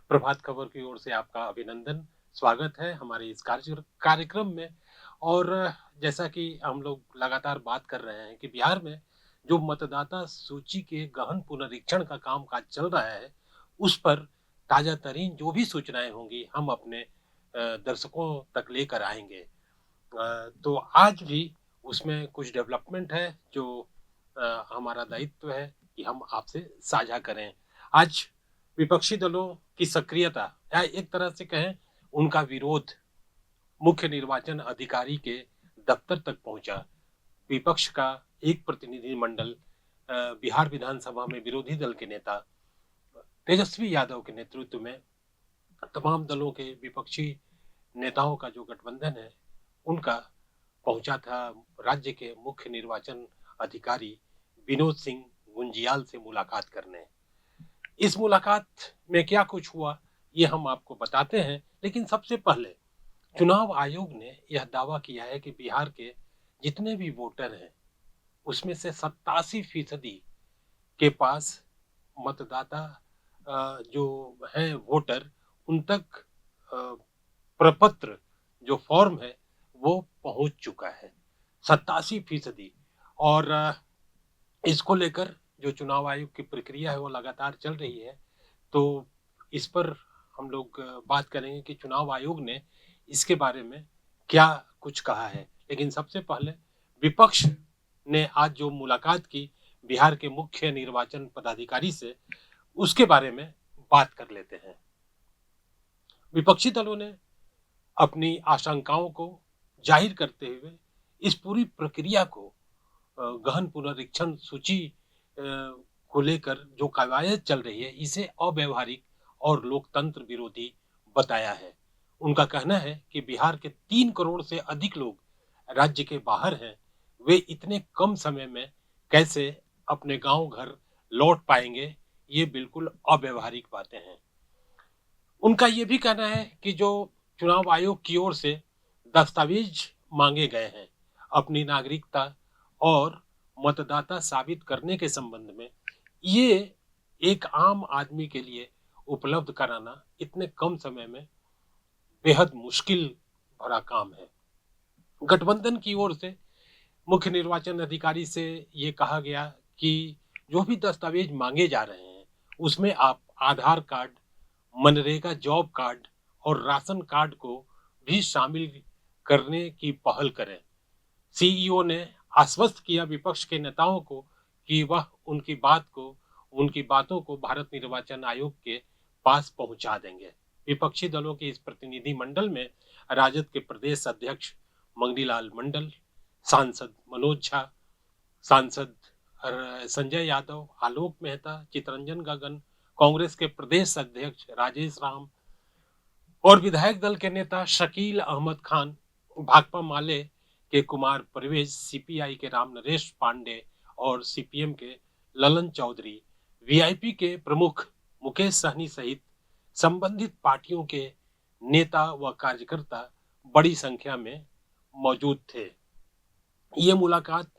प्रभात खबर की ओर से आपका अभिनंदन, स्वागत है हमारे इस कार्यक्रम में। और जैसा कि हम लोग लगातार बात कर रहे हैं कि बिहार में जो मतदाता सूची के गहन पुनरीक्षण का काम-काज चल रहा है, उस पर ताज़ा-तरीन जो भी सूचनाएँ होंगी, हम अपने दर्शकों तक लेकर आएँगे। तो आज भी उसमें कुछ डेवलपमेंट है जो हमारा दायित्व है कि हम आपसे साझा करें। आज विपक्षी दलों की सक्रियता या एक तरह से कहें उनका विरोध मुख्य निर्वाचन अधिकारी के दफ्तर तक पहुंचा। विपक्ष का एक प्रतिनिधिमंडल बिहार विधानसभा में विरोधी दल के नेता तेजस्वी यादव के नेतृत्व में तमाम दलों के विपक्षी नेताओं का जो गठबंधन है उनका पहुंचा था राज्य के मुख्य निर्वाचन अधिकारी विनोद सिंह गुंजियाल से मुलाकात करने। इस मुलाकात में क्या कुछ हुआ ये हम आपको बताते हैं, लेकिन सबसे पहले चुनाव आयोग ने यह दावा किया है कि बिहार के जितने भी वोटर हैं उसमें से 87% के पास मतदाता जो हैं वोटर उन तक प्रपत्र जो फॉर्म है वो पहुंच चुका है 87%। और इसको लेकर जो चुनाव आयोग की प्रक्रिया है वो लगातार चल रही है। तो इस पर हम लोग बात करेंगे कि चुनाव आयोग ने इसके बारे में क्या कुछ कहा है। लेकिन सबसे पहले विपक्ष ने आज जो मुलाकात की बिहार के मुख्य निर्वाचन पदाधिकारी से, उसके बारे में बात कर लेते हैं। विपक्षी दलों ने अपनी आशंकाओं को जाहिर करते हुए इस पूरी प्रक्रिया को गहन पुनरीक्षण सूची को लेकर जो कवायद चल रही है इसे अव्यावहारिक और लोकतंत्र विरोधी बताया है। उनका कहना है कि बिहार के 3 करोड़ से अधिक लोग राज्य के बाहर हैं, वे इतने कम समय में कैसे अपने गांव घर लौट पाएंगे, ये बिल्कुल अव्यावहारिक बातें हैं। उनका ये भी कहना है कि जो चुनाव आयोग की ओर से दस्तावेज मांगे गए हैं अपनी नागरिकता और मतदाता साबित करने के संबंध में, ये एक आम आदमी के लिए उपलब्ध कराना इतने कम समय में बेहद मुश्किल भरा काम है। गठबंधन की ओर से मुख्य निर्वाचन अधिकारी से ये कहा गया कि जो भी दस्तावेज मांगे जा रहे हैं उसमें आप आधार कार्ड, मनरेगा जॉब कार्ड और राशन कार्ड को भी शामिल करने की पहल करें। सीईओ ने आश्वस्त किया विपक्ष के नेताओं को कि वह उनकी बातों को भारत निर्वाचन आयोग के पास पहुंचा देंगे। विपक्षी दलों के इस प्रतिनिधि मंडल में राजद के प्रदेश अध्यक्ष मंगनीलाल मंडल, सांसद मनोज झा, सांसद संजय यादव, आलोक मेहता, चितरंजन गगन, कांग्रेस के प्रदेश अध्यक्ष राजेश राम और विधायक दल के नेता शकील अहमद खान, भाकपा माले के कुमार परवेज, सीपीआई के राम नरेश पांडे और सीपीएम के ललन चौधरी, वीआईपी के प्रमुख मुकेश सहनी सहित संबंधित पार्टियों के नेता व कार्यकर्ता बड़ी संख्या में मौजूद थे। ये मुलाकात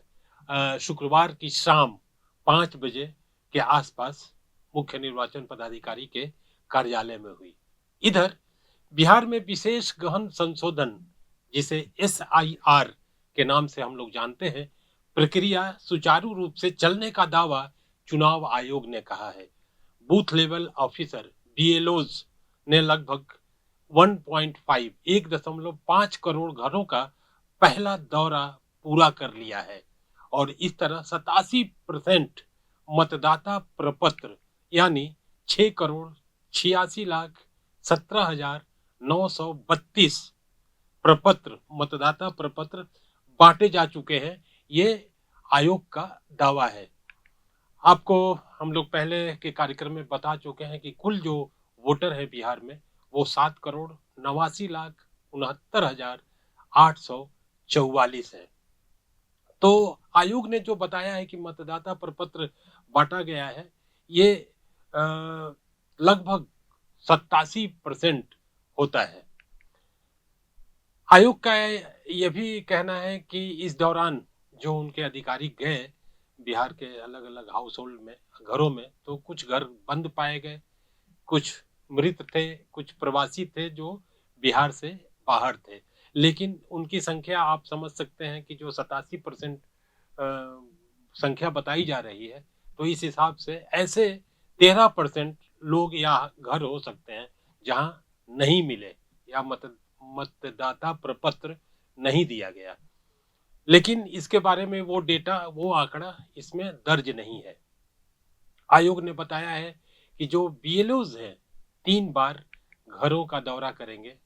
शुक्रवार की शाम 5 बजे के आसपास मुख्य निर्वाचन पदाधिकारी के कार्यालय में हुई। इधर बिहार में विशेष गहन संशोधन, जिसे एसआईआर के नाम से हम लोग जानते हैं, प्रक्रिया सुचारू रूप से चलने का दावा चुनाव आयोग ने कहा है। बूथ लेवल ऑफिसर बीएलओज ने लगभग 1.5 करोड़ घरों का पहला दौरा पूरा कर लिया है और इस तरह 87% मतदाता प्रपत्र यानी 6,86,17,932 प्रपत्र मतदाता प्रपत्र बांटे जा चुके हैं। ये आयोग का दावा है। आपको हम लोग पहले के कार्यक्रम में बता चुके हैं कि कुल जो वोटर है बिहार में वो 7,89,69,844 है। तो आयोग ने जो बताया है कि मतदाता प्रपत्र बांटा गया है ये लगभग 87% होता है। आयोग का यह भी कहना है कि इस दौरान जो उनके अधिकारी गए बिहार के अलग अलग हाउस होल्ड में, घरों में, तो कुछ घर बंद पाए गए, कुछ मृत थे, कुछ प्रवासी थे जो बिहार से बाहर थे। लेकिन उनकी संख्या आप समझ सकते हैं कि जो 87% अ, संख्या बताई जा रही है, तो इस हिसाब से ऐसे 13% लोग या घर हो सकते हैं, जहाँ नहीं मिले या मतदाता प्रपत्र नहीं दिया गया। लेकिन इसके बारे में वो डेटा, वो आंकड़ा इसमें दर्ज नहीं है। आयोग ने बताया है कि जो बीएलओज़ हैं, 3 बार घरों का दौरा करेंगे,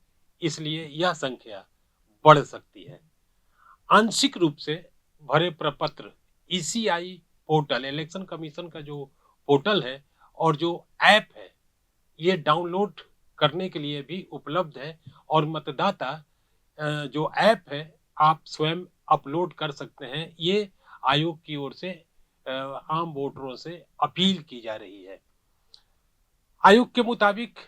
इसलिए यह संख्या बढ़ सकती है। आंशिक रूप से भरे प्रपत्र ईसीआई पोर्टल, इलेक्शन कमीशन का जो पोर्टल है और जो ऐप है, ये डाउनलोड करने के लिए भी उपलब्ध है और मतदाता जो ऐप है, आप स्वयं अपलोड कर सकते हैं। ये आयोग की ओर से आम वोटरों से अपील की जा रही है। आयोग के मुताबिक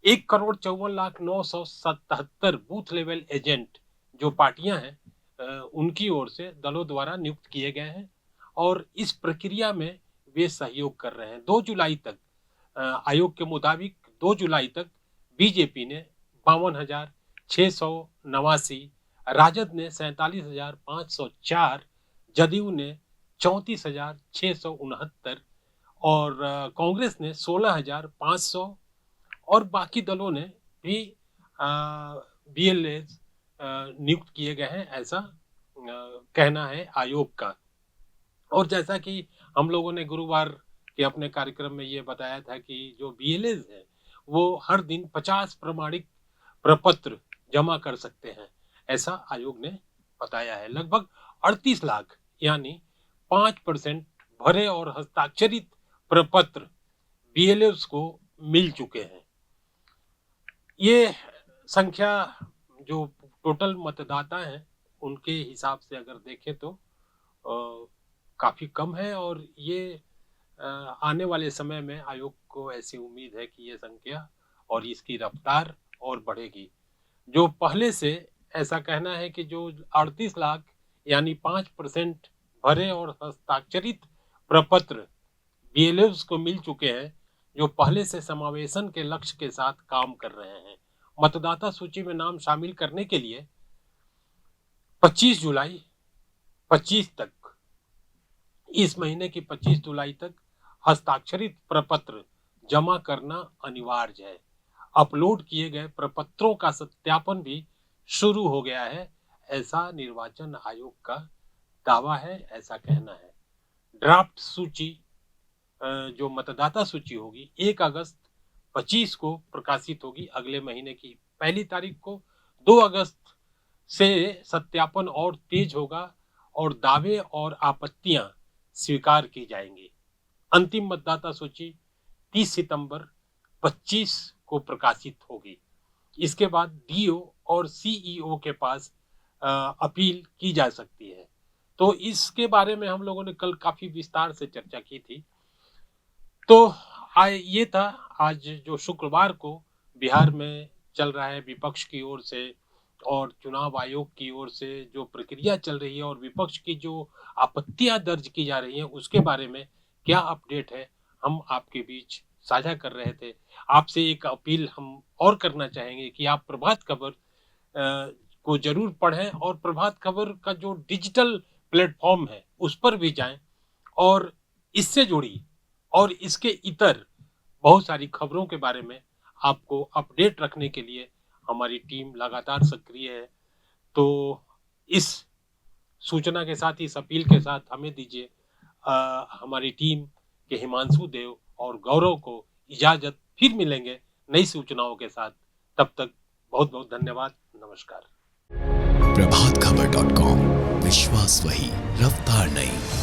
1,54,09,77 बूथ लेवल एजेंट जो पार्टियां हैं, उनकी ओर से दलों द्वारा नियुक्त किए गए हैं और इस प्रक्रिया में वे सहयोग कर रहे हैं। 2 जुलाई तक आयोग के मुताबिक 2 जुलाई तक बीजेपी ने 52,689, राजद ने 47,504, जदयू ने 34,669 और कांग्रेस ने 16,500 और बाकी दलों ने भी बीएलएस नियुक्त किए गए हैं, ऐसा कहना है आयोग का। और जैसा कि हम लोगों ने गुरुवार के अपने कार्यक्रम में ये बताया था कि जो बीएलएस हैं, वो हर दिन 50 प्रमाणिक प्रपत्र जमा कर सकते हैं, ऐसा आयोग ने बताया है। लगभग 38 लाख यानी 5% भरे और हस्ताक्षरित प्रपत्र बीएलएस को मिल चुके हैं। ये संख्या जो टोटल मतदाता हैं, उनके हिसाब से अगर देखें तो काफ़ी कम है और ये आने वाले समय में आयोग को ऐसी उम्मीद है कि ये संख्या और इसकी रफ्तार और बढ़ेगी। जो पहले से ऐसा कहना है कि जो 38 लाख यानी 5% भरे और हस्ताक्षरित प्रपत्र बीएलओज़ को मिल चुके हैं, जो पहले से समावेशन के लक्ष्य के साथ काम कर रहे हैं। मतदाता सूची में नाम शामिल करने के लिए 25 जुलाई 25 तक, इस महीने की 25 जुलाई तक हस्ताक्षरित प्रपत्र जमा करना अनिवार्य है। अपलोड किए गए प्रपत्रों का सत्यापन भी शुरू हो गया है, ऐसा निर्वाचन आयोग का दावा है, ऐसा कहना है। ड्राफ्ट सूची जो मतदाता सूची होगी 1 अगस्त 25 को प्रकाशित होगी, अगले महीने की पहली तारीख को। 2 अगस्त से सत्यापन और तेज होगा और दावे और आपत्तियां स्वीकार की जाएंगी। अंतिम मतदाता सूची 30 सितंबर 25 को प्रकाशित होगी। इसके बाद डीओ और सीईओ के पास अपील की जा सकती है। तो इसके बारे में हम लोगों ने कल काफी विस्तार से चर्चा की थी। तो ये था आज जो शुक्रवार को बिहार में चल रहा है विपक्ष की ओर से और चुनाव आयोग की ओर से जो प्रक्रिया चल रही है और विपक्ष की जो आपत्तियां दर्ज की जा रही हैं, उसके बारे में क्या अपडेट है, हम आपके बीच साझा कर रहे थे। आपसे एक अपील हम और करना चाहेंगे कि आप प्रभात खबर को जरूर पढ़ें और प्रभात खबर का जो डिजिटल प्लेटफॉर्म है उस पर भी जाएं और इससे जुड़ी और इसके इतर बहुत सारी खबरों के बारे में आपको अपडेट रखने के लिए हमारी टीम लगातार सक्रिय है। तो इस सूचना के साथ, इस अपील के साथ हमें दीजिए हमारी टीम के हिमांशु देव और गौरव को इजाजत। फिर मिलेंगे नई सूचनाओं के साथ, तब तक बहुत बहुत धन्यवाद। नमस्कार। प्रभात खबर .com, विश्वास वही, रफ्तार नहीं।